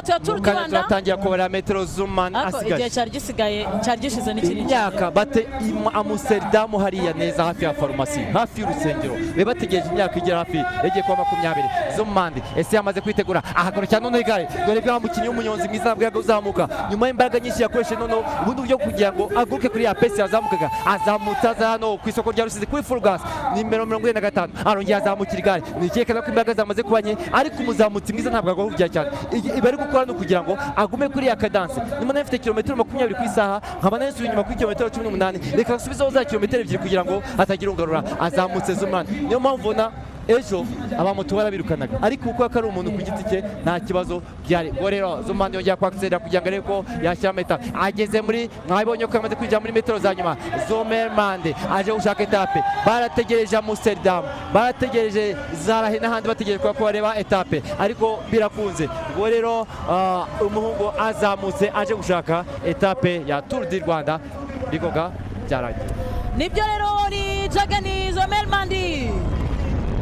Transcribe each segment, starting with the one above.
gatatu ya Tour du Rwanda turatangira kubara metero Zuman asigaje igihe cyari gishize n'ikindi imyaka bate Amsterdam hariya neza hafi ya farumasi hafi y'urusengero be bategereje imyaka igera hafi yagiye kuba 20 Zuman ese yamaze kwitegura ahagurukira none igare dore bwa mukinyi w'umunyonzi mwiza bwaga uzamuka nyuma y'imbaraga nyinshi yakoreshe none ubundi buryo kugira ngo aguruke kuri ya pesi yazamukaga azamutsa hano ku isoko rya Rusizi kuri full gas nimero 45 arongera azamukira igare nikekana ko imbaraga zamaze kubanye ariko umuzamutsi mwiza ntabwo agorujya cyane ibari gukora no kugira ngo agume kuri ya cadence nyuma n'afite kilometero 20 ku isaha nkaba nasubiye inyuma kuri kilometero 18 reka asubizeho za kilometero 2 kugira ngo atagira ungarura azamutse Zuman niyo mpamvu na ejo abamoto barabirukanaga ariko uko akari umuntu ku giti cye nta kibazo byari ngo rero Zuman yongera kwakisera kugira ngo ariko yashyira meta ageze muri mwabonye ko amaze kwinjira muri metero za nyuma Zomermande aje gushaka etape barategereje Amsterdam barategereje Zarahe n'ahandi bategereje ko bareba etape ariko birakunze ngo rero umuhungu azamutse aje gushaka etape ya Tour du Rwanda bikoga byarangiye nibyo rero ni Jagani Zomermande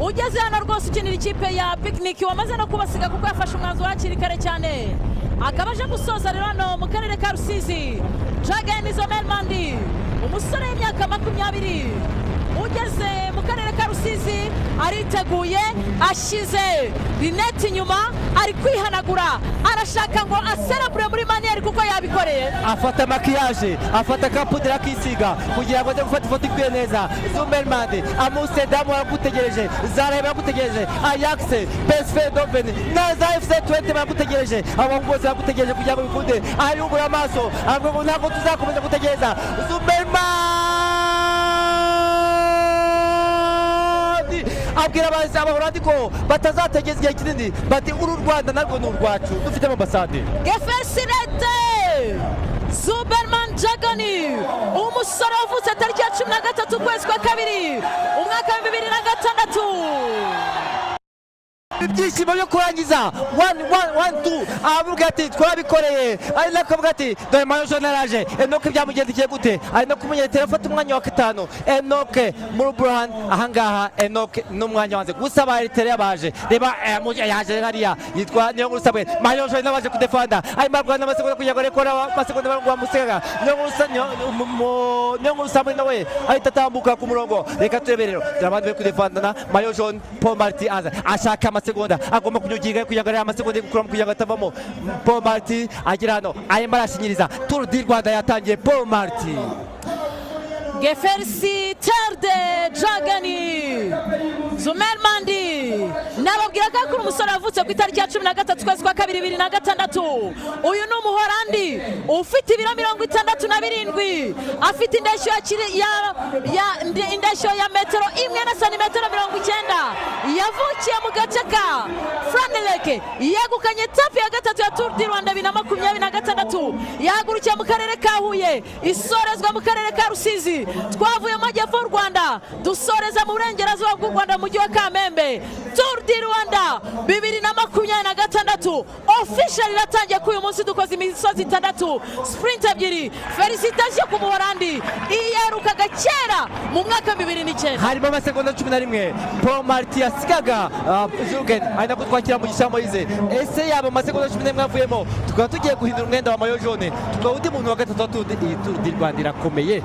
ugeze hano rwose ukinira ikipe ya Picnic wamaze no kubasiga kuko yafashe umwanzuro hakiri kare cyane akaba aje gusoza rero hano mu karere ka Rusizi Jagani Zomermande umusore w'imyaka 20 ugeze mu karere ka Rusizi ariteguye ashyize rinete inyuma ari kwihanagura arashaka ngo aserebure muri manière kuko yabikoreye afata makiyaje afata kapudira akisiga kugira ngo ajye gufata ifoto ikwiye neza Zomermande Amsterdam baragutegereje Zarahe baragutegereje Ajax PSV Eindhoven na za FC Twente baragutegereje abahungu bose baragutegereje kugira ngo bikunde ayungura amaso avuga ngo ntabwo tuzakomeza gutegereza abwira abazi umuhorandi ko batazategeza igihe kinini bati uru Rwanda narwo ni urwacu dufite ambasade Gefesirete Zomermande Jagani umusore wavutse tariki ya 13 ukwezi kwa kabiri umwaka wa 2006 ibyishimo byo kurangiza 1-1-1-2 avuga ati twabikoreye ari nakavuga ati dore mayo jonaraje Enoke byamugendekeye gute ari no kumunyera telefone umwanya wa 5 Enoke muri Burhan ahangaha Enoke n'umwanya wanze gusa bari tele yabaje reba yaje hariya yitwa niyo ngurusabwe mayo jonaraje nabaje kudefanda ari marwa n'amasegonda kugira ngo rekora amasegonda barangwa musega niyo ngurusabwe nawe ahita atambuka ku murongo reka tureberero abandi bari kudefandana mayo jon Paul Marty aza ashaka amasegonda agomba kunyugiga kugira ngo amasegonda gukuramo kugira ngo atavamo Paul Marty agira hano ayemba arashinyiriza Tour du Rwanda yatangiye Paul Marty Gefesirete Jagani Zomermande nababwira ko ari umusore wavutse ku itariki ya 13 kwezi kwa kabiri 2006 uyu ni umuhorandi ufite ibiro 67 afite indeshyo ya metero 1 na santimetero 90 yavukiye mu gace ka Franeleke yegukanye etape ya gatatu ya Tour du Rwanda 2026 yahagurukiye mu karere ka Huye isorezwa mu karere ka Rusizi twavuye mu majyepfo y'u Rwanda dusoreza mu burengerazuba bw'u Rwanda mu mujyi wa Kamembe Tour du Rwanda 2026 official iratangiye ku uyu munsi dukoze imisozi 6 sprint 2 felicitation ku muhorandi iyarukaga kera mu mwaka 2009 harimo amasegonda 11 Paul Marty yasigaga Jürgen ari nako twakira mu gishambo yize ese yaba amasegonda 11 avuyemo tukaba tugiye guhindura umwenda wa mayo jaune tukaba undi muntu wa gatatu Tour du Rwanda irakomeye